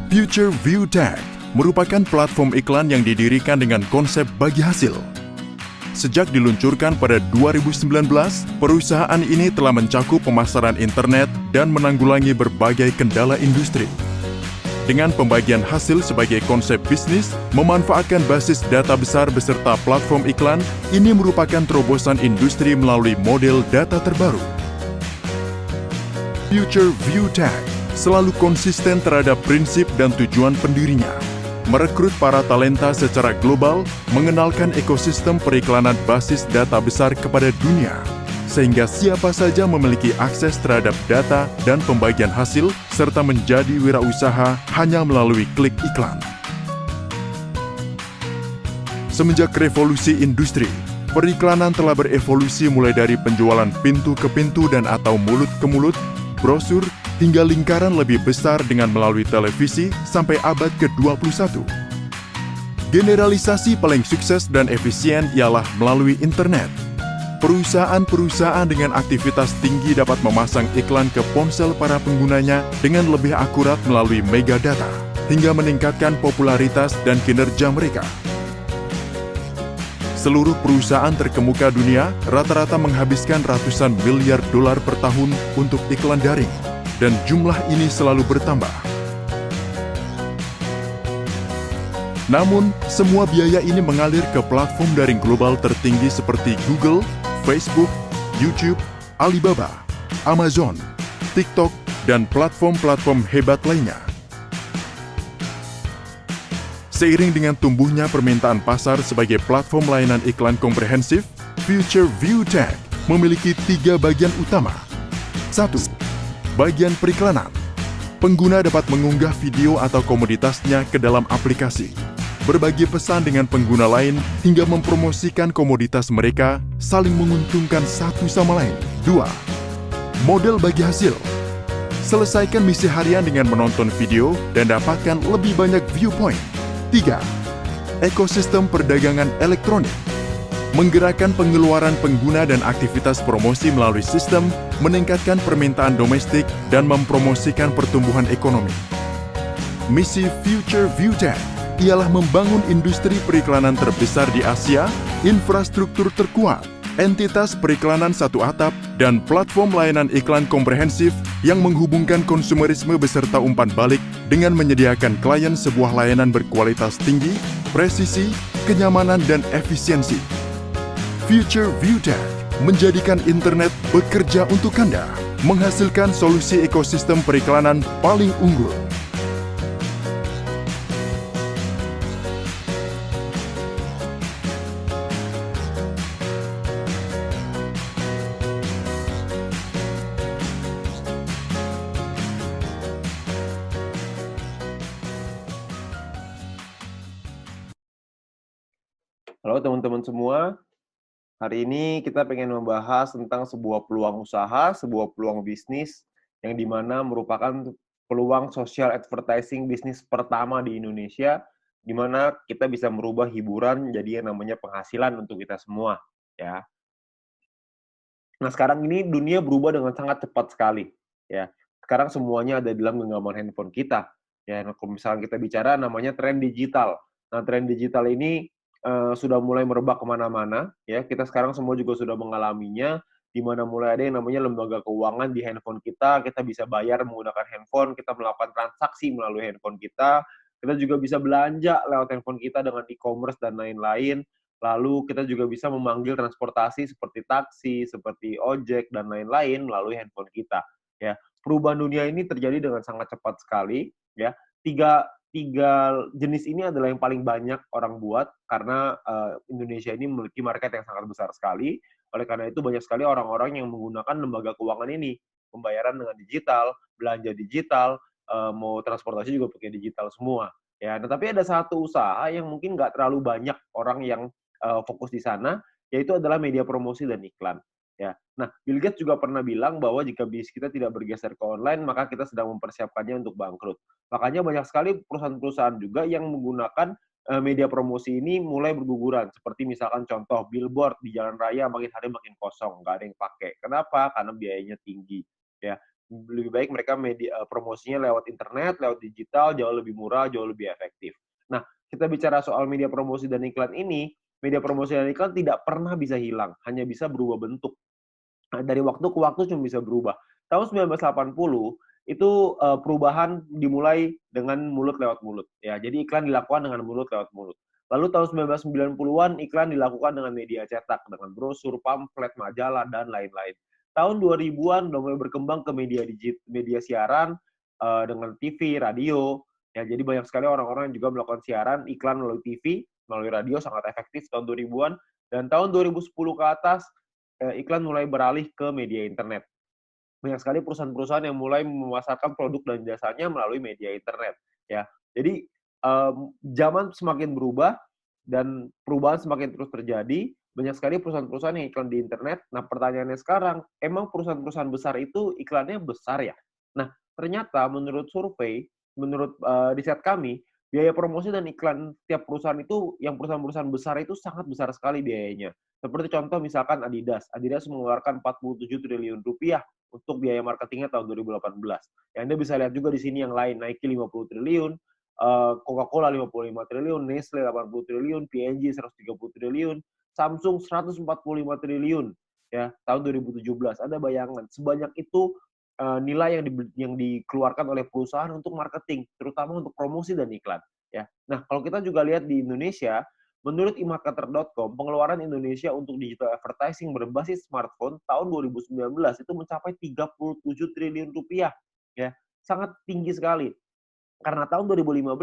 Future View Tag merupakan platform iklan yang didirikan dengan konsep bagi hasil. Sejak diluncurkan pada 2019, perusahaan ini telah mencakup pemasaran internet dan menanggulangi berbagai kendala industri. Dengan pembagian hasil sebagai konsep bisnis, memanfaatkan basis data besar beserta platform iklan, ini merupakan terobosan industri melalui model data terbaru. Future View Tag selalu konsisten terhadap prinsip dan tujuan pendirinya. Merekrut para talenta secara global, mengenalkan ekosistem periklanan basis data besar kepada dunia, sehingga siapa saja memiliki akses terhadap data dan pembagian hasil, serta menjadi wirausaha hanya melalui klik iklan. Semenjak revolusi industri, periklanan telah berevolusi mulai dari penjualan pintu ke pintu dan atau mulut ke mulut, brosur, hingga lingkaran lebih besar dengan melalui televisi sampai abad ke-21. Generalisasi paling sukses dan efisien ialah melalui internet. Perusahaan-perusahaan dengan aktivitas tinggi dapat memasang iklan ke ponsel para penggunanya dengan lebih akurat melalui megadata, hingga meningkatkan popularitas dan kinerja mereka. Seluruh perusahaan terkemuka dunia rata-rata menghabiskan ratusan miliar dolar per tahun untuk iklan daring, dan jumlah ini selalu bertambah. Namun, semua biaya ini mengalir ke platform daring global tertinggi seperti Google, Facebook, YouTube, Alibaba, Amazon, TikTok, dan platform-platform hebat lainnya. Seiring dengan tumbuhnya permintaan pasar sebagai platform layanan iklan komprehensif, Future View Tag memiliki 3 bagian utama. 1. Bagian periklanan. Pengguna dapat mengunggah video atau komoditasnya ke dalam aplikasi, berbagi pesan dengan pengguna lain, hingga mempromosikan komoditas mereka, saling menguntungkan satu sama lain. 2. Model bagi hasil. Selesaikan misi harian dengan menonton video dan dapatkan lebih banyak viewpoint. 3. Ekosistem perdagangan elektronik. Menggerakkan pengeluaran pengguna dan aktivitas promosi melalui sistem, meningkatkan permintaan domestik, dan mempromosikan pertumbuhan ekonomi. Misi Future View Tag ialah membangun industri periklanan terbesar di Asia, infrastruktur terkuat, entitas periklanan satu atap, dan platform layanan iklan komprehensif yang menghubungkan konsumerisme beserta umpan balik dengan menyediakan klien sebuah layanan berkualitas tinggi, presisi, kenyamanan, dan efisiensi. Future View Tag menjadikan internet bekerja untuk Anda, menghasilkan solusi ekosistem periklanan paling unggul. Halo teman-teman semua, hari ini kita pengen membahas tentang sebuah peluang usaha, sebuah peluang bisnis yang dimana merupakan peluang social advertising bisnis pertama di Indonesia, di mana kita bisa merubah hiburan jadi yang namanya penghasilan untuk kita semua, ya. Nah sekarang ini dunia berubah dengan sangat cepat sekali, ya. Sekarang semuanya ada dalam genggaman handphone kita, ya. Nah, kalau misalnya kita bicara namanya tren digital. Nah tren digital ini sudah mulai merebak kemana-mana, ya. Kita sekarang semua juga sudah mengalaminya, di mana mulai ada yang namanya lembaga keuangan di handphone kita bisa bayar menggunakan handphone, kita melakukan transaksi melalui handphone kita juga bisa belanja lewat handphone kita dengan e-commerce dan lain-lain. Lalu kita juga bisa memanggil transportasi seperti taksi, seperti ojek, dan lain-lain melalui handphone kita. Ya, perubahan dunia ini terjadi dengan sangat cepat sekali. Ya, tiga jenis ini adalah yang paling banyak orang buat karena Indonesia ini memiliki market yang sangat besar sekali. Oleh karena itu banyak sekali orang-orang yang menggunakan lembaga keuangan ini, pembayaran dengan digital, belanja digital, mau transportasi juga pakai digital semua. Ya, tetapi ada satu usaha yang mungkin nggak terlalu banyak orang yang fokus di sana, yaitu adalah media promosi dan iklan. Ya, nah Bill Gates juga pernah bilang bahwa jika bisnis kita tidak bergeser ke online, maka kita sedang mempersiapkannya untuk bangkrut. Makanya banyak sekali perusahaan-perusahaan juga yang menggunakan media promosi ini mulai berguguran. Seperti misalkan contoh billboard di jalan raya makin hari makin kosong, nggak ada yang pakai. Kenapa? Karena biayanya tinggi. Ya, lebih baik mereka promosinya lewat internet, lewat digital, jauh lebih murah, jauh lebih efektif. Nah, kita bicara soal media promosi dan iklan ini, media promosi dan iklan tidak pernah bisa hilang, hanya bisa berubah bentuk. Nah, dari waktu ke waktu cuma bisa berubah. Tahun 1980 itu perubahan dimulai dengan mulut lewat mulut. Ya, jadi iklan dilakukan dengan mulut lewat mulut. Lalu tahun 1990-an iklan dilakukan dengan media cetak, dengan brosur, pamflet, majalah, dan lain-lain. Tahun 2000-an udah mulai berkembang ke media siaran dengan TV, radio. Ya, jadi banyak sekali orang-orang yang juga melakukan siaran iklan melalui TV, melalui radio sangat efektif tahun 2000-an. Dan tahun 2010 ke atas iklan mulai beralih ke media internet. Banyak sekali perusahaan-perusahaan yang mulai memasarkan produk dan jasanya melalui media internet, ya. Jadi, zaman semakin berubah dan perubahan semakin terus terjadi, banyak sekali perusahaan-perusahaan yang iklan di internet. Nah, pertanyaannya sekarang, emang perusahaan-perusahaan besar itu iklannya besar ya? Nah, ternyata menurut survei, menurut, riset kami, biaya promosi dan iklan tiap perusahaan itu, yang perusahaan-perusahaan besar itu sangat besar sekali biayanya. Seperti contoh misalkan Adidas. Adidas mengeluarkan 47 triliun rupiah untuk biaya marketingnya tahun 2018. Ya, Anda bisa lihat juga di sini yang lain, Nike 50 triliun, Coca-Cola 55 triliun, Nestle 80 triliun, P&G 130 triliun, Samsung 145 triliun ya tahun 2017. Ada bayangan sebanyak itu nilai yang dikeluarkan oleh perusahaan untuk marketing, terutama untuk promosi dan iklan. Ya. Nah, kalau kita juga lihat di Indonesia, menurut emarketer.com, pengeluaran Indonesia untuk digital advertising berbasis smartphone tahun 2019 itu mencapai 37 triliun rupiah. Ya, sangat tinggi sekali. Karena tahun 2015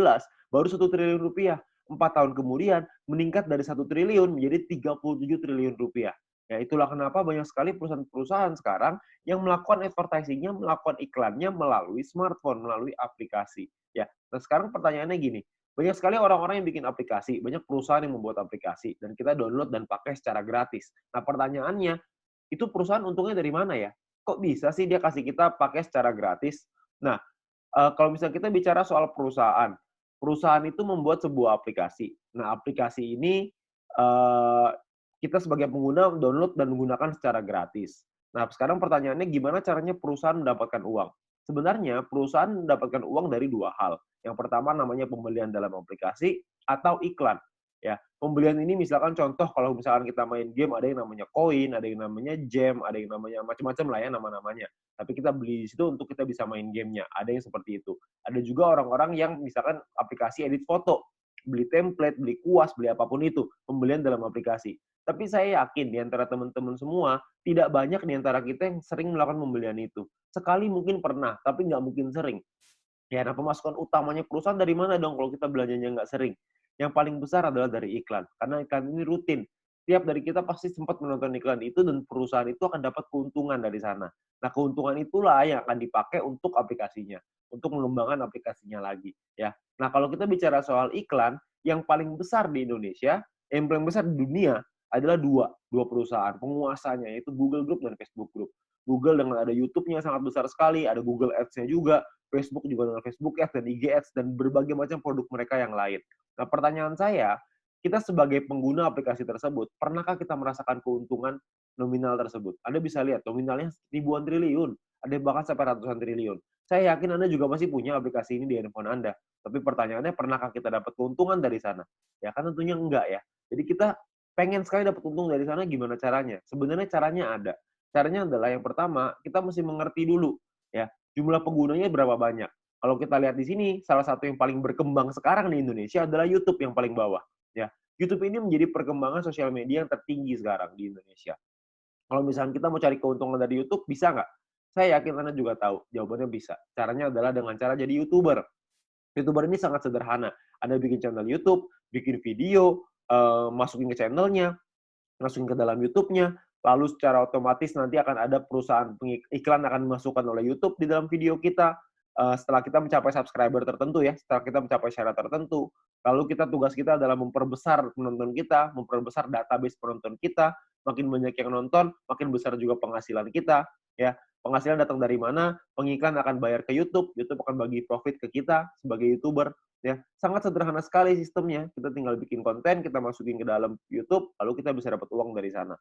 baru 1 triliun rupiah. 4 tahun kemudian meningkat dari 1 triliun menjadi 37 triliun rupiah. Ya, itulah kenapa banyak sekali perusahaan-perusahaan sekarang yang melakukan advertising-nya, melakukan iklannya melalui smartphone, melalui aplikasi. Ya, nah sekarang pertanyaannya gini, banyak sekali orang-orang yang bikin aplikasi, banyak perusahaan yang membuat aplikasi, dan kita download dan pakai secara gratis. Nah pertanyaannya, itu perusahaan untungnya dari mana ya? Kok bisa sih dia kasih kita pakai secara gratis? Nah, kalau misalnya kita bicara soal perusahaan, perusahaan itu membuat sebuah aplikasi. Nah, aplikasi ini, eee, kita sebagai pengguna download dan menggunakan secara gratis. Nah, sekarang pertanyaannya gimana caranya perusahaan mendapatkan uang? Sebenarnya perusahaan mendapatkan uang dari 2 hal. Yang pertama namanya pembelian dalam aplikasi atau iklan, ya. Pembelian ini misalkan contoh kalau misalkan kita main game ada yang namanya koin, ada yang namanya gem, ada yang namanya macam-macam lah ya nama-namanya. Tapi kita beli di situ untuk kita bisa main gamenya. Ada yang seperti itu. Ada juga orang-orang yang misalkan aplikasi edit foto, beli template, beli kuas, beli apapun itu, pembelian dalam aplikasi. Tapi saya yakin di antara teman-teman semua, tidak banyak di antara kita yang sering melakukan pembelian itu. Sekali mungkin pernah, tapi nggak mungkin sering. Ya, nah pemasukan utamanya perusahaan dari mana dong kalau kita belanjanya nggak sering? Yang paling besar adalah dari iklan, karena iklan ini rutin. Tiap dari kita pasti sempat menonton iklan itu dan perusahaan itu akan dapat keuntungan dari sana. Nah, keuntungan itulah yang akan dipakai untuk aplikasinya, untuk mengembangkan aplikasinya lagi, ya. Nah, kalau kita bicara soal iklan, yang paling besar di Indonesia, yang paling besar di dunia adalah dua perusahaan penguasanya, yaitu Google Group dan Facebook Group. Google dengan ada YouTube-nya sangat besar sekali, ada Google Ads-nya juga, Facebook juga dengan Facebook Ads dan IG Ads dan berbagai macam produk mereka yang lain. Nah, pertanyaan saya, kita sebagai pengguna aplikasi tersebut, pernahkah kita merasakan keuntungan nominal tersebut? Anda bisa lihat, nominalnya ribuan triliun, ada yang bahkan sampai ratusan triliun. Saya yakin Anda juga pasti punya aplikasi ini di handphone Anda. Tapi pertanyaannya, pernahkah kita dapat keuntungan dari sana? Ya kan tentunya enggak ya. Jadi kita pengen sekali dapat untung dari sana, gimana caranya? Sebenarnya caranya ada. Caranya adalah yang pertama, kita mesti mengerti dulu ya, jumlah penggunanya berapa banyak. Kalau kita lihat di sini, salah satu yang paling berkembang sekarang di Indonesia adalah YouTube yang paling bawah. Ya, YouTube ini menjadi perkembangan sosial media yang tertinggi sekarang di Indonesia. Kalau misalnya kita mau cari keuntungan dari YouTube, bisa nggak? Saya yakin Anda juga tahu, jawabannya bisa. Caranya adalah dengan cara jadi YouTuber. YouTuber ini sangat sederhana. Anda bikin channel YouTube, bikin video, masukin ke channelnya, masukin ke dalam YouTube-nya, lalu secara otomatis nanti akan ada perusahaan iklan akan dimasukkan oleh YouTube di dalam video kita, setelah kita mencapai subscriber tertentu ya, setelah kita mencapai syarat tertentu, lalu tugas kita adalah memperbesar penonton kita, memperbesar database penonton kita, makin banyak yang nonton, makin besar juga penghasilan kita, ya. Penghasilan datang dari mana? Pengiklan akan bayar ke YouTube, YouTube akan bagi profit ke kita sebagai YouTuber, ya. Sangat sederhana sekali sistemnya. Kita tinggal bikin konten, kita masukin ke dalam YouTube, lalu kita bisa dapat uang dari sana.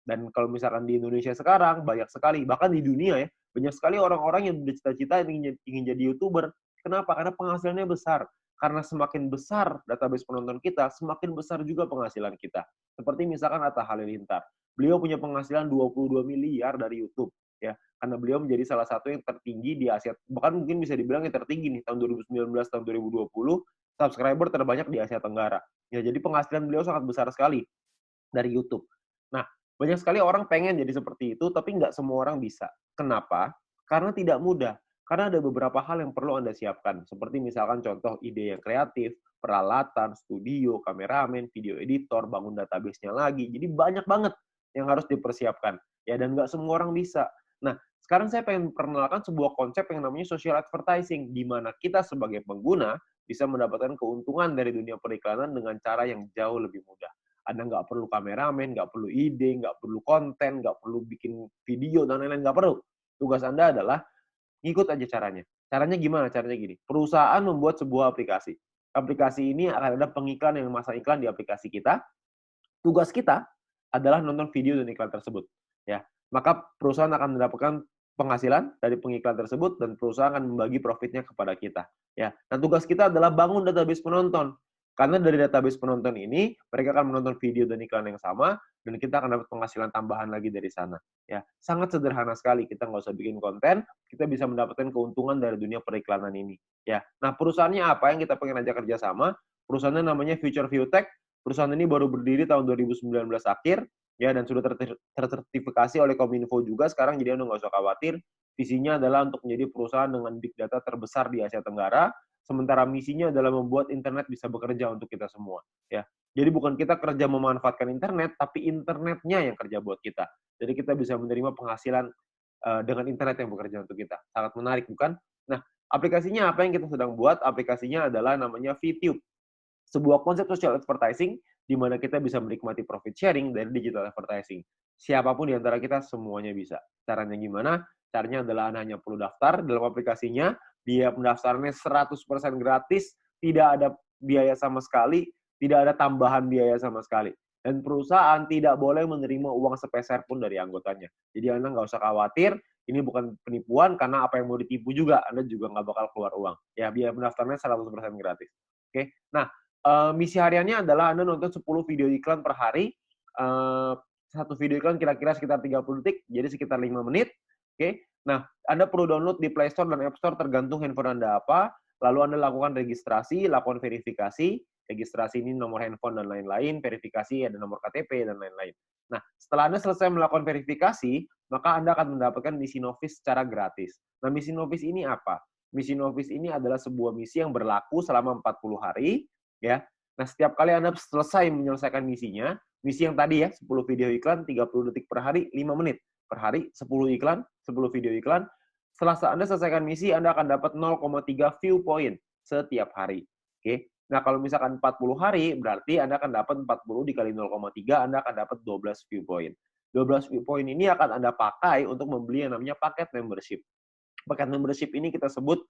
Dan kalau misalkan di Indonesia sekarang banyak sekali, bahkan di dunia ya, Banyak sekali orang-orang yang bercita-cita ingin jadi YouTuber. Kenapa? Karena penghasilannya besar. Karena semakin besar database penonton kita, semakin besar juga penghasilan kita. Seperti misalkan Atta Halilintar. Beliau punya penghasilan 22 miliar dari YouTube, ya. Karena beliau menjadi salah satu yang tertinggi di Asia, bahkan mungkin bisa dibilang yang tertinggi nih tahun 2019, tahun 2020, subscriber terbanyak di Asia Tenggara. Ya, jadi penghasilan beliau sangat besar sekali dari YouTube. Nah, banyak sekali orang pengen jadi seperti itu, tapi nggak semua orang bisa. Kenapa? Karena tidak mudah. Karena ada beberapa hal yang perlu Anda siapkan. Seperti misalkan contoh ide yang kreatif, peralatan, studio, kameramen, video editor, bangun database-nya lagi. Jadi banyak banget yang harus dipersiapkan. Ya, dan nggak semua orang bisa. Nah, sekarang saya pengen perkenalkan sebuah konsep yang namanya social advertising, di mana kita sebagai pengguna bisa mendapatkan keuntungan dari dunia periklanan dengan cara yang jauh lebih mudah. Anda nggak perlu kameramen, nggak perlu ide, nggak perlu konten, nggak perlu bikin video, dan lain-lain, nggak perlu. Tugas Anda adalah ngikut aja caranya. Caranya gimana? Caranya gini, perusahaan membuat sebuah aplikasi. Aplikasi ini akan ada pengiklan yang memasang iklan di aplikasi kita. Tugas kita adalah nonton video dan iklan tersebut. Ya, maka perusahaan akan mendapatkan penghasilan dari pengiklan tersebut dan perusahaan akan membagi profitnya kepada kita. Ya, nah tugas kita adalah bangun database penonton. Karena dari database penonton ini, mereka akan menonton video dan iklan yang sama, dan kita akan dapat penghasilan tambahan lagi dari sana. Ya, sangat sederhana sekali. Kita nggak usah bikin konten, kita bisa mendapatkan keuntungan dari dunia periklanan ini. Ya, nah perusahaannya apa yang kita pengen ajak kerjasama? Perusahaannya namanya Future View Tech. Perusahaan ini baru berdiri tahun 2019 akhir, ya, dan sudah tersertifikasi oleh Kominfo juga sekarang, jadi Anda nggak usah khawatir. Visinya adalah untuk menjadi perusahaan dengan big data terbesar di Asia Tenggara, sementara misinya adalah membuat internet bisa bekerja untuk kita semua. Ya, jadi bukan kita kerja memanfaatkan internet, tapi internetnya yang kerja buat kita. Jadi kita bisa menerima penghasilan dengan internet yang bekerja untuk kita. Sangat menarik, bukan? Nah, aplikasinya apa yang kita sedang buat? Aplikasinya adalah namanya VTube, sebuah konsep social advertising di mana kita bisa menikmati profit sharing dari digital advertising. Siapapun di antara kita semuanya bisa. Caranya gimana? Caranya adalah Anda hanya perlu daftar dalam aplikasinya, biaya pendaftarannya 100% gratis, tidak ada biaya sama sekali, tidak ada tambahan biaya sama sekali. Dan perusahaan tidak boleh menerima uang sepeser pun dari anggotanya. Jadi Anda nggak usah khawatir, ini bukan penipuan, karena apa yang mau ditipu juga, Anda juga nggak bakal keluar uang. Ya, biaya pendaftarannya 100% gratis. Oke, nah, misi hariannya adalah Anda nonton 10 video iklan per hari. Satu video iklan kira-kira sekitar 30 detik, jadi sekitar 5 menit. Oke. Nah, Anda perlu download di Play Store dan App Store tergantung handphone Anda apa. Lalu Anda lakukan registrasi, lakukan verifikasi. Registrasi ini nomor handphone dan lain-lain, verifikasi ada nomor KTP dan lain-lain. Nah, setelah Anda selesai melakukan verifikasi, maka Anda akan mendapatkan misi novis secara gratis. Nah, misi novis ini apa? Misi novis ini adalah sebuah misi yang berlaku selama 40 hari, ya. Nah, setiap kali Anda selesai menyelesaikan misinya, misi yang tadi ya, 10 video iklan, 30 detik per hari, 5 menit per hari, 10 iklan, 10 video iklan. Setelah Anda selesaikan misi, Anda akan dapat 0,3 view point setiap hari. Oke. Nah, kalau misalkan 40 hari, berarti Anda akan dapat 40 dikali 0,3, Anda akan dapat 12 view point. 12 view point ini akan Anda pakai untuk membeli yang namanya paket membership. Paket membership ini kita sebut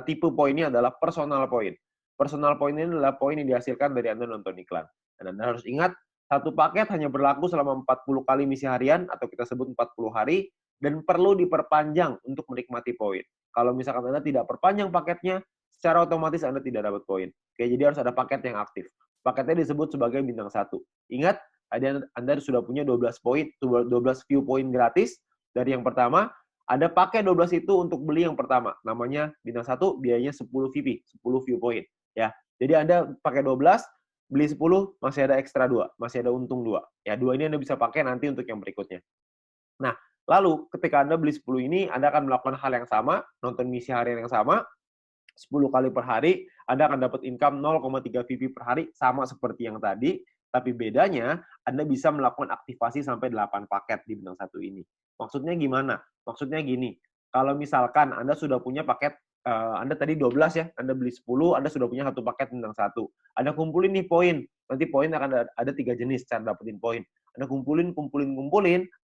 tipe poinnya adalah personal point. Personal point ini adalah poin yang dihasilkan dari Anda nonton iklan. Dan Anda harus ingat, satu paket hanya berlaku selama 40 kali misi harian, atau kita sebut 40 hari, dan perlu diperpanjang untuk menikmati poin. Kalau misalkan Anda tidak perpanjang paketnya, secara otomatis Anda tidak dapat poin. Oke, jadi harus ada paket yang aktif. Paketnya disebut sebagai bintang 1. Ingat, Anda sudah punya 12 poin, 12 view point gratis dari yang pertama. Anda pakai 12 itu untuk beli yang pertama. Namanya bintang 1, biayanya 10 VP, 10 view point. Ya, jadi Anda pakai 12, beli 10, masih ada ekstra 2, masih ada untung 2. Ya, 2 ini Anda bisa pakai nanti untuk yang berikutnya. Nah, lalu ketika Anda beli 10 ini, Anda akan melakukan hal yang sama, nonton misi harian yang sama, 10 kali per hari, Anda akan dapat income 0,3 VP per hari, sama seperti yang tadi, tapi bedanya, Anda bisa melakukan aktivasi sampai 8 paket di bintang 1 ini. Maksudnya gimana? Maksudnya gini, kalau misalkan Anda sudah punya paket, Anda tadi 12 ya, Anda beli 10, Anda sudah punya 1 paket bintang 1. Anda kumpulin nih poin, nanti poin akan ada 3 jenis cara dapetin poin. Anda kumpulin,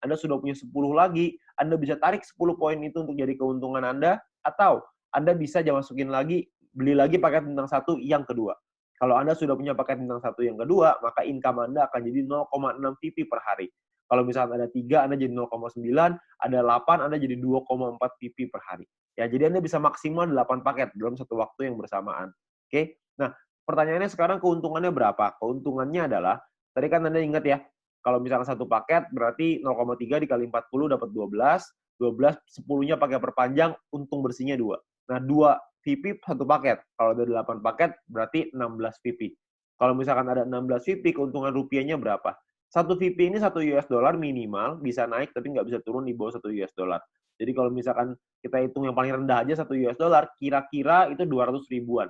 Anda sudah punya 10 lagi, Anda bisa tarik 10 poin itu untuk jadi keuntungan Anda, atau Anda bisa masukin lagi, beli lagi paket bintang 1 yang kedua. Kalau Anda sudah punya paket bintang 1 yang kedua, maka income Anda akan jadi 0,6 VP per hari. Kalau misalkan ada 3, Anda jadi 0,9, ada 8, Anda jadi 2,4 VP per hari. Ya, jadi Anda bisa maksimal 8 paket dalam satu waktu yang bersamaan. Oke? Nah, pertanyaannya sekarang keuntungannya berapa? Keuntungannya adalah, tadi kan Anda ingat ya, kalau misalkan satu paket berarti 0,3 dikali 40 dapat 12, 12, 10-nya pakai perpanjang, untung bersihnya 2. Nah, 2 VP satu paket. Kalau ada 8 paket, berarti 16 VP. Kalau misalkan ada 16 VP, keuntungan rupiahnya berapa? Satu VP ini 1 US dollar minimal, bisa naik tapi nggak bisa turun di bawah 1 US dollar. Jadi kalau misalkan kita hitung yang paling rendah aja 1 US dollar, kira-kira itu 200 ribuan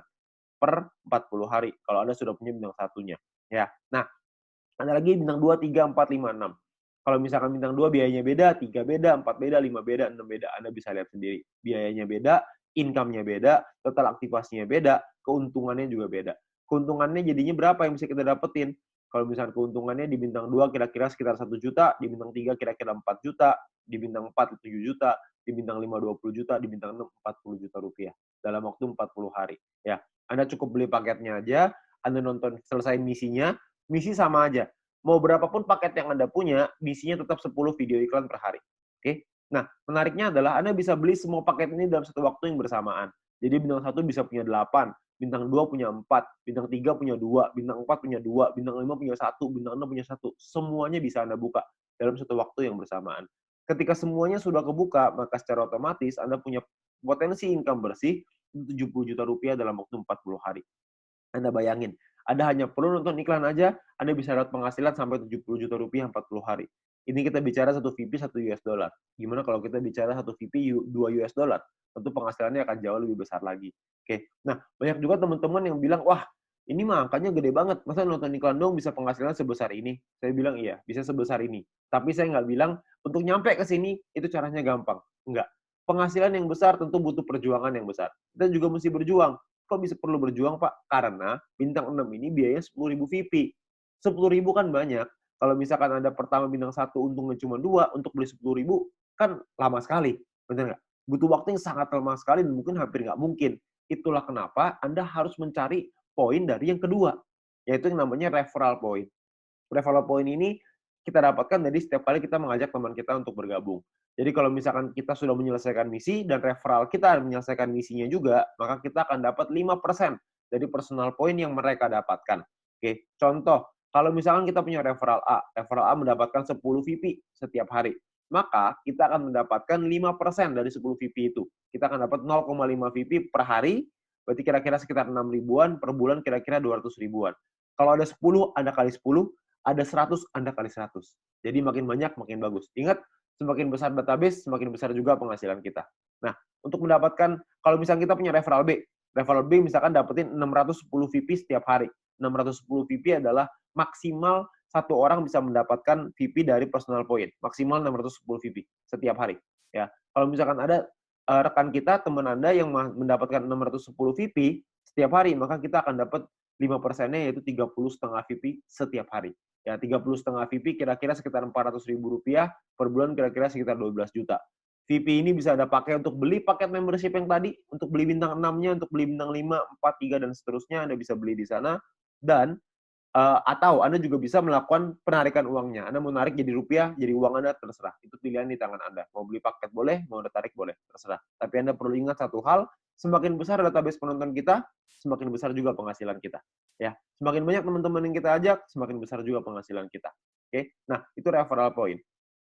per 40 hari. Kalau Anda sudah punya bintang satunya. Ya. Nah, ada lagi bintang 2, 3, 4, 5, 6. Kalau misalkan bintang 2 biayanya beda, 3 beda, 4 beda, 5 beda, 6 beda. Anda bisa lihat sendiri. Biayanya beda, income-nya beda, total aktivasinya beda, keuntungannya juga beda. Keuntungannya jadinya berapa yang bisa kita dapetin? Kalau misalkan keuntungannya di bintang 2 kira-kira sekitar 1 juta, di bintang 3 kira-kira 4 juta, di bintang 4 7 juta, di bintang 5 20 juta, di bintang 6 40 juta rupiah dalam waktu 40 hari. Ya, Anda cukup beli paketnya aja, Anda nonton selesai misinya, misi sama aja. Mau berapapun paket yang Anda punya, misinya tetap 10 video iklan per hari. Oke? Nah, menariknya adalah Anda bisa beli semua paket ini dalam satu waktu yang bersamaan. Jadi bintang 1 bisa punya 8, bintang 2 punya 4, bintang 3 punya 2, bintang 4 punya 2, bintang 5 punya 1, bintang 6 punya 1. Semuanya bisa Anda buka dalam satu waktu yang bersamaan. Ketika semuanya sudah kebuka, maka secara otomatis Anda punya potensi income bersih 70 juta rupiah dalam waktu 40 hari. Anda bayangin, Anda hanya perlu nonton iklan aja, Anda bisa dapat penghasilan sampai 70 juta rupiah 40 hari. Ini kita bicara satu VP 1 US dollar. Gimana kalau kita bicara satu VP 2 US dollar? Tentu penghasilannya akan jauh lebih besar lagi. Oke. Nah, banyak juga teman-teman yang bilang, "Wah, ini mah angkanya gede banget. Masa nonton iklan dong bisa penghasilan sebesar ini?" Saya bilang, "Iya, bisa sebesar ini." Tapi saya nggak bilang untuk nyampe ke sini itu caranya gampang. Enggak. Penghasilan yang besar tentu butuh perjuangan yang besar. Kita juga mesti berjuang. Kok bisa perlu berjuang, Pak? Karena bintang 6 ini biayanya 10.000 VP. 10.000 kan banyak. Kalau misalkan Anda pertama bintang 1 untungnya cuma 2, untuk beli 10.000 kan lama sekali. Benar nggak? Butuh waktu yang sangat lama sekali dan mungkin hampir nggak mungkin. Itulah kenapa Anda harus mencari poin dari yang kedua, yaitu yang namanya referral point. Referral point ini kita dapatkan dari setiap kali kita mengajak teman kita untuk bergabung. Jadi kalau misalkan kita sudah menyelesaikan misi dan referral kita menyelesaikan misinya juga, maka kita akan dapat 5% dari personal point yang mereka dapatkan. Oke, contoh, kalau misalkan kita punya referral A mendapatkan 10 VP setiap hari, maka kita akan mendapatkan 5% dari 10 VP itu. Kita akan dapat 0,5 VP per hari, berarti kira-kira sekitar 6 ribuan, per bulan kira-kira 200 ribuan. Kalau ada 10, Anda kali 10, ada 100, Anda kali 100. Jadi makin banyak, makin bagus. Ingat, semakin besar database, semakin besar juga penghasilan kita. Nah, untuk mendapatkan, kalau misalnya kita punya referral B misalkan dapetin 610 VP setiap hari. 610 VP adalah maksimal satu orang bisa mendapatkan VP dari personal point. Maksimal 610 VP setiap hari. Ya, kalau misalkan ada rekan kita, teman Anda yang mendapatkan 610 VP setiap hari, maka kita akan dapat 5%-nya yaitu 30,5 VP setiap hari. Ya, 30,5 VP kira-kira sekitar 400 ribu rupiah, per bulan kira-kira sekitar 12 juta. VP ini bisa Anda pakai untuk beli paket membership yang tadi, untuk beli bintang 6-nya, untuk beli bintang 5, 4, 3, dan seterusnya, Anda bisa beli di sana. Dan atau Anda juga bisa melakukan penarikan uangnya. Anda mau narik jadi rupiah, jadi uang Anda, terserah. Itu pilihan di tangan Anda. Mau beli paket boleh, mau Anda tarik boleh, terserah. Tapi Anda perlu ingat satu hal, semakin besar database penonton kita, semakin besar juga penghasilan kita. Ya, semakin banyak teman-teman yang kita ajak, semakin besar juga penghasilan kita. Oke, nah itu referral point.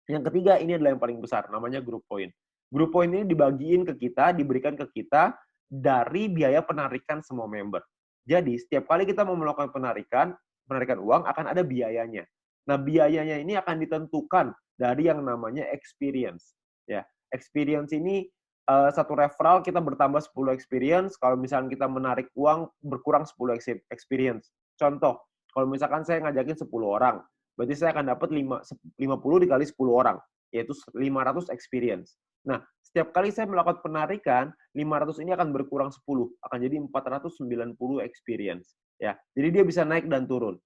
Yang ketiga, ini adalah yang paling besar, namanya group point. Group point ini dibagiin ke kita, diberikan ke kita dari biaya penarikan semua member. Jadi, setiap kali kita mau melakukan penarikan uang akan ada biayanya. Nah, biayanya ini akan ditentukan dari yang namanya experience. Ya, experience ini satu referral kita bertambah 10 experience, kalau misalkan kita menarik uang berkurang 10 experience. Contoh, kalau misalkan saya ngajakin 10 orang, berarti saya akan dapat 50 dikali 10 orang, yaitu 500 experience. Nah, setiap kali saya melakukan penarikan, 500 ini akan berkurang 10, akan jadi 490 experience. Ya, jadi dia bisa naik dan turun.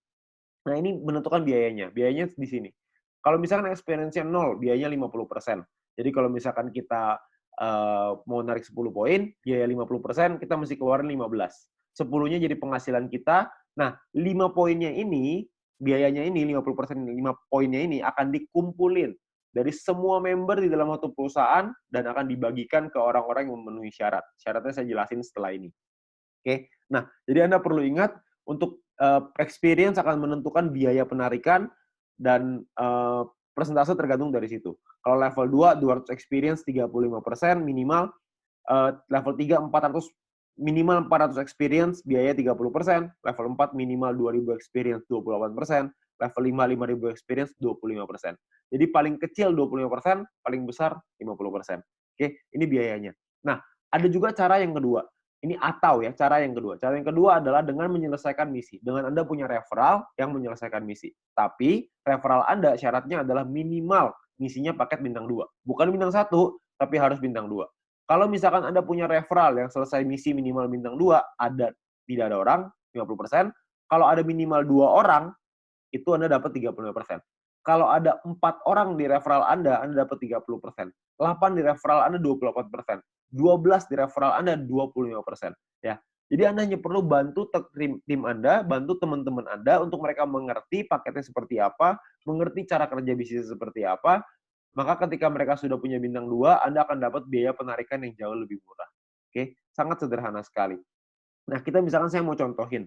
Nah, ini menentukan biayanya. Biayanya di sini. Kalau misalkan experience-nya 0, biayanya 50%. Jadi kalau misalkan kita mau narik 10 poin, biaya 50%, kita mesti keluarin 15. 10-nya jadi penghasilan kita. Nah, 5 poinnya ini biayanya ini 50%, 5 poinnya ini akan dikumpulin dari semua member di dalam satu perusahaan dan akan dibagikan ke orang-orang yang memenuhi syarat. Syaratnya saya jelasin setelah ini. Oke. Nah, jadi Anda perlu ingat untuk experience akan menentukan biaya penarikan dan persentase tergantung dari situ. Kalau level 2, 200 experience 35% minimal, level 3 400 minimal 400 experience biaya 30%, level 4 minimal 2000 experience 28%, level 5 5000 experience 25%. Jadi paling kecil 25%, paling besar 50%. Oke, ini biayanya. Nah, ada juga cara yang kedua. Ini atau ya, cara yang kedua. Cara yang kedua adalah dengan menyelesaikan misi. Dengan Anda punya referral yang menyelesaikan misi. Tapi referral Anda syaratnya adalah minimal misinya paket bintang 2. Bukan bintang 1, tapi harus bintang 2. Kalau misalkan Anda punya referral yang selesai misi minimal bintang 2, tidak ada orang, 50%. Kalau ada minimal 2 orang, itu Anda dapat 35%. Kalau ada 4 orang di referral Anda dapat 30%. 8 di referral Anda 28%. 12 di referral Anda 25%. Ya. Jadi Anda hanya perlu bantu tim Anda, bantu teman-teman Anda untuk mereka mengerti paketnya seperti apa, mengerti cara kerja bisnis seperti apa, maka ketika mereka sudah punya bintang 2, Anda akan dapat biaya penarikan yang jauh lebih murah. Oke, sangat sederhana sekali. Nah, kita misalkan saya mau contohin,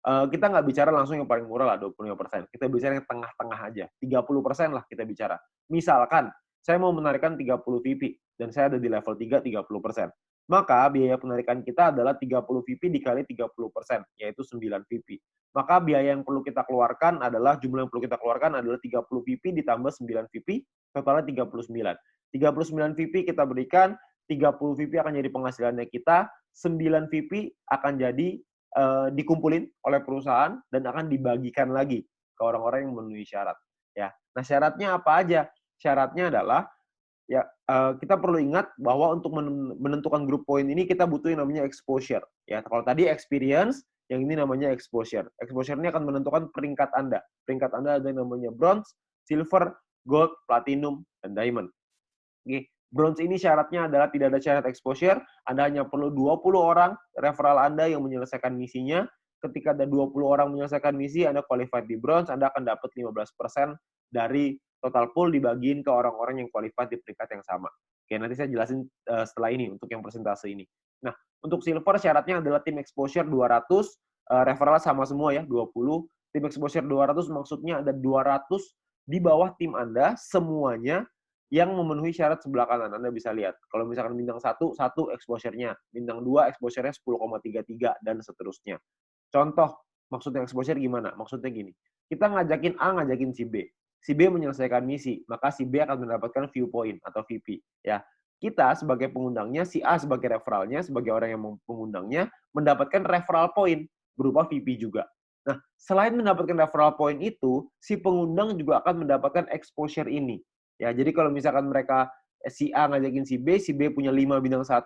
kita nggak bicara langsung yang paling murah lah 25%, kita bicara yang tengah-tengah aja, 30% lah kita bicara. Misalkan, saya mau menarikan 30 VP, dan saya ada di level 3, 30%. Maka biaya penarikan kita adalah 30 VP dikali 30%, yaitu 9 VP. Maka biaya yang perlu kita keluarkan adalah, jumlah yang perlu kita keluarkan adalah 30 VP ditambah 9 VP, totalnya 39. 39 VP kita berikan, 30 VP akan jadi penghasilannya kita, 9 VP akan jadi dikumpulin oleh perusahaan dan akan dibagikan lagi ke orang-orang yang memenuhi syarat. Ya, nah syaratnya apa aja? Syaratnya adalah ya kita perlu ingat bahwa untuk menentukan grup poin ini kita butuh yang namanya exposure. Ya, kalau tadi experience, yang ini namanya exposure. Exposure ini akan menentukan peringkat Anda. Peringkat Anda ada yang namanya bronze, silver, gold, platinum, dan diamond. Oke. Bronze ini syaratnya adalah tidak ada syarat exposure, Anda hanya perlu 20 orang referral Anda yang menyelesaikan misinya. Ketika ada 20 orang menyelesaikan misi, Anda qualified di bronze, Anda akan dapat 15% dari total pool dibagiin ke orang-orang yang qualified di peringkat yang sama. Oke, nanti saya jelasin setelah ini untuk yang persentase ini. Nah, untuk silver syaratnya adalah tim exposure 200, referral sama semua ya, 20. Tim exposure 200 maksudnya ada 200 di bawah tim Anda semuanya yang memenuhi syarat sebelah kanan. Anda bisa lihat. Kalau misalkan bintang 1, 1 exposure-nya. Bintang 2, exposure-nya 10,33, dan seterusnya. Contoh, maksudnya exposure gimana? Maksudnya gini, kita ngajakin A, ngajakin si B. Si B menyelesaikan misi, maka si B akan mendapatkan view point atau VP. Ya. Kita sebagai pengundangnya, si A sebagai referralnya, sebagai orang yang mengundangnya, mendapatkan referral point berupa VP juga. Nah, selain mendapatkan referral point itu, si pengundang juga akan mendapatkan exposure ini. Ya, jadi kalau misalkan mereka si A ngajakin si B punya 5 bintang 1,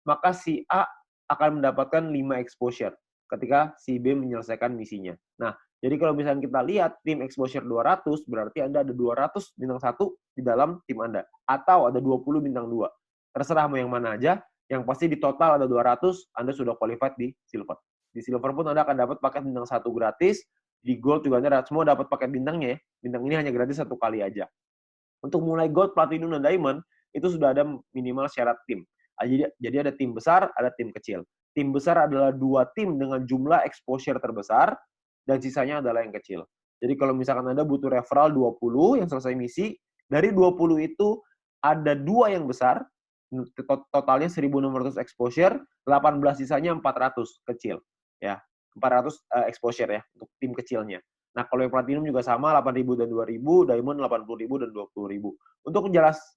maka si A akan mendapatkan 5 exposure ketika si B menyelesaikan misinya. Nah, jadi kalau misalkan kita lihat tim exposure 200, berarti Anda ada 200 bintang 1 di dalam tim Anda. Atau ada 20 bintang 2. Terserah mau yang mana aja, yang pasti di total ada 200, Anda sudah qualified di silver. Di silver pun Anda akan dapat paket bintang 1 gratis, di gold juga Anda semua dapat paket bintangnya ya. Bintang ini hanya gratis 1 kali aja. Untuk mulai gold, platinum, dan diamond, itu sudah ada minimal syarat tim. Jadi ada tim besar, ada tim kecil. Tim besar adalah 2 tim dengan jumlah exposure terbesar, dan sisanya adalah yang kecil. Jadi kalau misalkan Anda butuh referral 20 yang selesai misi, dari 20 itu ada 2 yang besar, totalnya 1.600 exposure, 18 sisanya 400 kecil. Ya, 400 exposure ya, untuk tim kecilnya. Nah, kalau yang platinum juga sama, 8.000 dan 2.000, diamond 80.000 dan 20.000. Untuk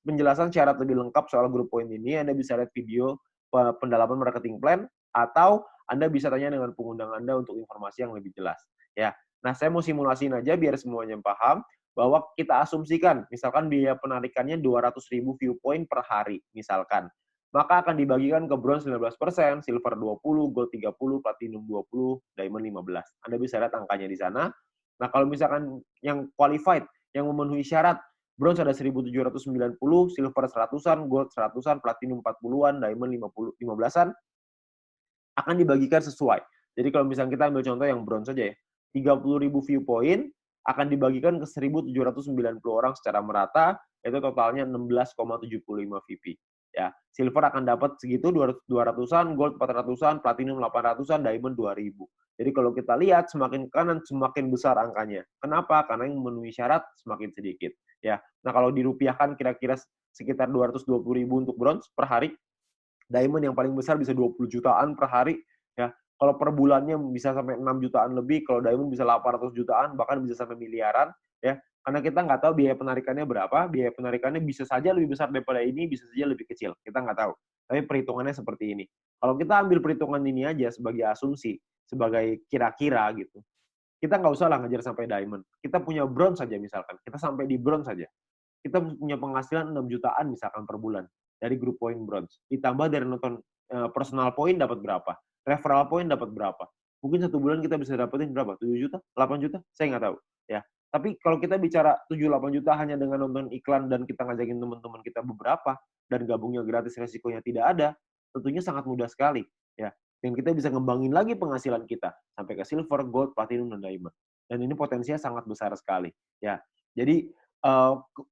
penjelasan syarat lebih lengkap soal grup poin ini, Anda bisa lihat video pendalaman marketing plan, atau Anda bisa tanya dengan pengundang Anda untuk informasi yang lebih jelas. Ya. Nah, saya mau simulasiin aja biar semuanya paham, bahwa kita asumsikan, misalkan biaya penarikannya 200.000 view point per hari, misalkan. Maka akan dibagikan ke bronze 19%, silver 20, gold 30, platinum 20, diamond 15. Anda bisa lihat angkanya di sana. Nah, kalau misalkan yang qualified, yang memenuhi syarat, bronze ada 1.790, silver 100-an, gold 100-an, platinum 40-an, diamond 15-an, akan dibagikan sesuai. Jadi kalau misalkan kita ambil contoh yang bronze saja ya, 30.000 view point, akan dibagikan ke 1.790 orang secara merata, itu totalnya 16,75 VP. Ya, silver akan dapat segitu 200-an, gold 400-an, platinum 800-an, diamond 2.000. Jadi kalau kita lihat semakin ke kanan semakin besar angkanya. Kenapa? Karena yang memenuhi syarat semakin sedikit. Ya, nah kalau dirupiahkan kira-kira sekitar 220.000 untuk bronze per hari. Diamond yang paling besar bisa 20 jutaan per hari. Ya, kalau per bulannya bisa sampai 6 jutaan lebih, kalau diamond bisa 800 jutaan, bahkan bisa sampai miliaran. Ya, karena kita nggak tahu biaya penarikannya berapa, biaya penarikannya bisa saja lebih besar daripada ini, bisa saja lebih kecil. Kita nggak tahu. Tapi perhitungannya seperti ini. Kalau kita ambil perhitungan ini aja sebagai asumsi, sebagai kira-kira gitu, kita nggak usah lah ngejar sampai diamond. Kita punya bronze saja misalkan. Kita sampai di bronze saja. Kita punya penghasilan 6 jutaan misalkan per bulan dari grup poin bronze. Ditambah dari nonton personal point dapat berapa? Referral point dapat berapa? Mungkin satu bulan kita bisa dapetin berapa? 7 juta? 8 juta? Saya nggak tahu. Ya. Tapi kalau kita bicara 7-8 juta hanya dengan nonton iklan dan kita ngajakin teman-teman kita beberapa dan gabungnya gratis resikonya tidak ada, tentunya sangat mudah sekali. Ya. Dan kita bisa ngembangin lagi penghasilan kita sampai ke silver, gold, platinum, dan diamond. Dan ini potensinya sangat besar sekali. Ya. Jadi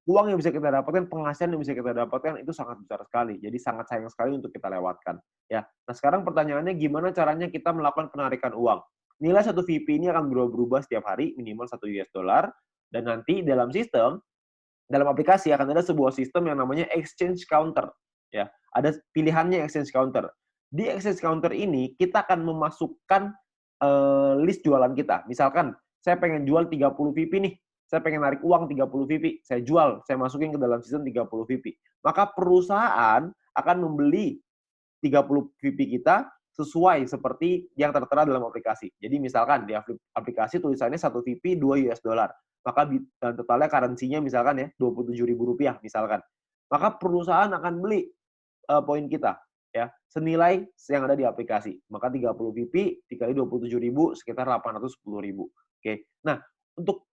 uang yang bisa kita dapatkan, penghasilan yang bisa kita dapatkan itu sangat besar sekali. Jadi sangat sayang sekali untuk kita lewatkan. Ya. Nah sekarang pertanyaannya gimana caranya kita melakukan penarikan uang? Nilai satu VP ini akan berubah-ubah setiap hari, minimal 1 US dollar. Dan nanti dalam sistem, dalam aplikasi akan ada sebuah sistem yang namanya exchange counter. Ya, ada pilihannya exchange counter. Di exchange counter ini kita akan memasukkan list jualan kita. Misalkan saya pengen jual 30 VP nih. Saya pengen narik uang 30 VP. Saya jual, saya masukin ke dalam sistem 30 VP. Maka perusahaan akan membeli 30 VP kita sesuai seperti yang tertera dalam aplikasi. Jadi misalkan di aplikasi tulisannya 1 VP 2 US dollar. Maka totalnya currency-nya misalkan ya Rp27.000 misalkan. Maka perusahaan akan beli poin kita ya senilai yang ada di aplikasi. Maka 30 VP dikali 27.000 sekitar 810.000. Oke. Nah, untuk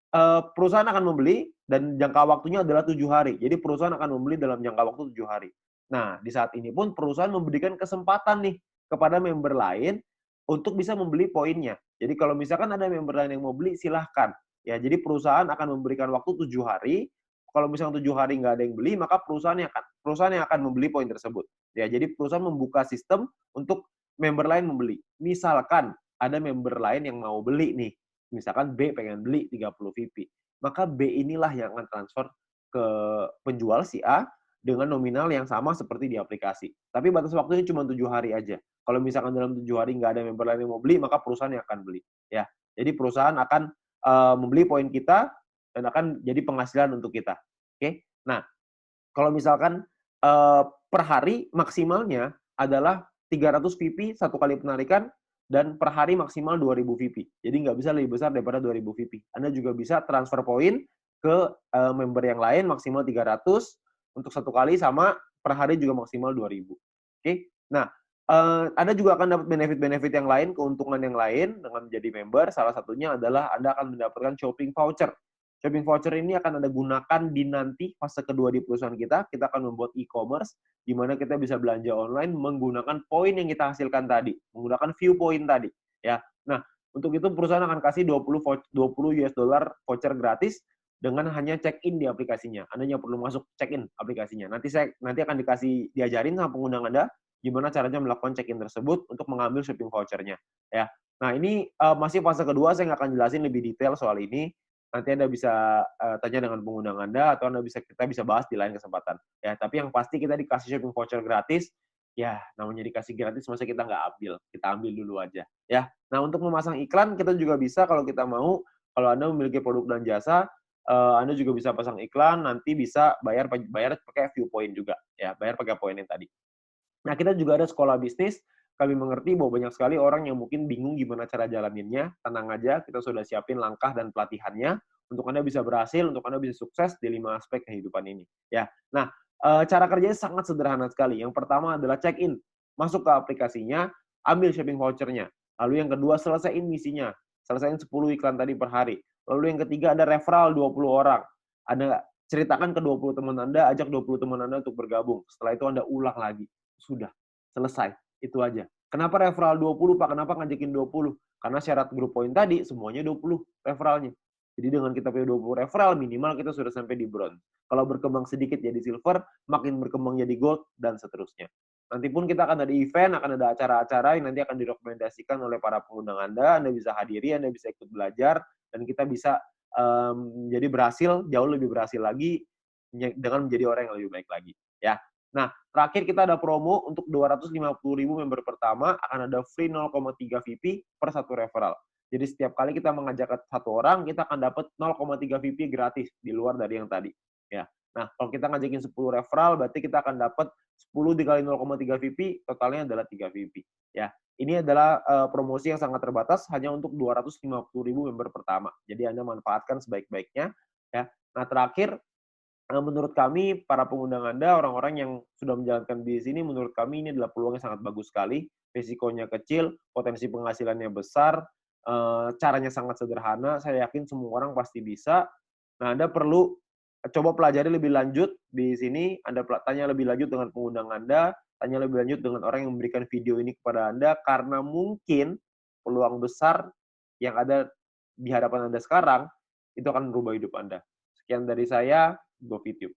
perusahaan akan membeli dan jangka waktunya adalah 7 hari. Jadi perusahaan akan membeli dalam jangka waktu 7 hari. Nah, di saat ini pun perusahaan memberikan kesempatan nih kepada member lain untuk bisa membeli poinnya. Jadi kalau misalkan ada member lain yang mau beli, silahkan. Ya, jadi perusahaan akan memberikan waktu 7 hari. Kalau misalkan 7 hari nggak ada yang beli, maka perusahaan yang akan membeli poin tersebut. Ya, jadi perusahaan membuka sistem untuk member lain membeli. Misalkan ada member lain yang mau beli nih. Misalkan B pengen beli 30 VP. Maka B inilah yang akan transfer ke penjual si A dengan nominal yang sama seperti di aplikasi. Tapi batas waktunya cuma 7 hari aja. Kalau misalkan dalam 7 hari nggak ada member lain yang mau beli, maka perusahaan yang akan beli. Ya, jadi perusahaan akan membeli poin kita dan akan jadi penghasilan untuk kita. Oke. Nah, kalau misalkan per hari maksimalnya adalah 300 VP satu kali penarikan dan per hari maksimal 2.000 VP. Jadi nggak bisa lebih besar daripada 2.000 VP. Anda juga bisa transfer poin ke member yang lain maksimal 300 untuk satu kali sama per hari juga maksimal 2.000. Oke. Nah, Anda juga akan dapat benefit-benefit yang lain, keuntungan yang lain dengan menjadi member. Salah satunya adalah Anda akan mendapatkan shopping voucher. Shopping voucher ini akan Anda gunakan di nanti fase kedua di perusahaan kita. Kita akan membuat e-commerce, di mana kita bisa belanja online menggunakan poin yang kita hasilkan tadi, menggunakan view point tadi. Ya, nah untuk itu perusahaan akan kasih 20 US dollar voucher gratis dengan hanya check-in di aplikasinya. Anda hanya perlu masuk check-in aplikasinya. Nanti akan diajarin sama pengguna Anda gimana caranya melakukan check-in tersebut untuk mengambil shopping voucher-nya. Ya, nah ini masih fase kedua, saya nggak akan jelasin lebih detail soal ini. Nanti Anda bisa tanya dengan pengguna Anda atau kita bisa bahas di lain kesempatan. Ya, tapi yang pasti kita dikasih shopping voucher gratis. Ya, namanya dikasih gratis, masa kita nggak ambil? Kita ambil dulu aja. Ya, nah untuk memasang iklan kita juga bisa kalau kita mau. Kalau Anda memiliki produk dan jasa, Anda juga bisa pasang iklan. Nanti bisa bayar pakai view point juga. Ya, bayar pakai poin yang tadi. Nah, kita juga ada sekolah bisnis. Kami mengerti bahwa banyak sekali orang yang mungkin bingung gimana cara jalaninnya. Tenang aja, kita sudah siapin langkah dan pelatihannya untuk Anda bisa berhasil, untuk Anda bisa sukses di 5 aspek kehidupan ini. Ya, nah cara kerjanya sangat sederhana sekali. Yang pertama adalah check-in, masuk ke aplikasinya, ambil shopping voucher-nya. Lalu yang kedua selesaiin misinya, selesaiin 10 iklan tadi per hari. Lalu yang ketiga ada referral 20 orang. Anda ceritakan ke 20 teman Anda, ajak 20 teman Anda untuk bergabung. Setelah itu Anda ulang lagi. Sudah, selesai. Itu aja. Kenapa referral 20, Pak? Kenapa ngajakin 20? Karena syarat grup poin tadi, semuanya 20 referralnya. Jadi dengan kita punya 20 referral, minimal kita sudah sampai di bronze. Kalau berkembang sedikit jadi silver, makin berkembang jadi gold, dan seterusnya. Nanti pun kita akan ada event, akan ada acara-acara yang nanti akan direkomendasikan oleh para pengundang Anda bisa hadiri, Anda bisa ikut belajar, dan kita bisa jadi berhasil, jauh lebih berhasil lagi dengan menjadi orang yang lebih baik lagi. Ya. Nah, terakhir kita ada promo untuk 250.000 member pertama, akan ada free 0,3 VP per satu referral. Jadi setiap kali kita mengajak satu orang, kita akan dapat 0,3 VP gratis di luar dari yang tadi. Ya. Nah, kalau kita ngajakin 10 referral, berarti kita akan dapat 10 dikali 0,3 VP, totalnya adalah 3 VP. Ya. Ini adalah promosi yang sangat terbatas, hanya untuk 250.000 member pertama. Jadi Anda manfaatkan sebaik-baiknya. Ya. Nah, terakhir, menurut kami, para pengundang Anda, orang-orang yang sudah menjalankan bisnis ini, menurut kami ini adalah peluang yang sangat bagus sekali. Risikonya kecil, potensi penghasilannya besar, caranya sangat sederhana. Saya yakin semua orang pasti bisa. Nah, Anda perlu coba pelajari lebih lanjut di sini. Anda tanya lebih lanjut dengan pengundang Anda, tanya lebih lanjut dengan orang yang memberikan video ini kepada Anda, karena mungkin peluang besar yang ada di hadapan Anda sekarang, itu akan merubah hidup Anda. Sekian dari saya, Go Fit You.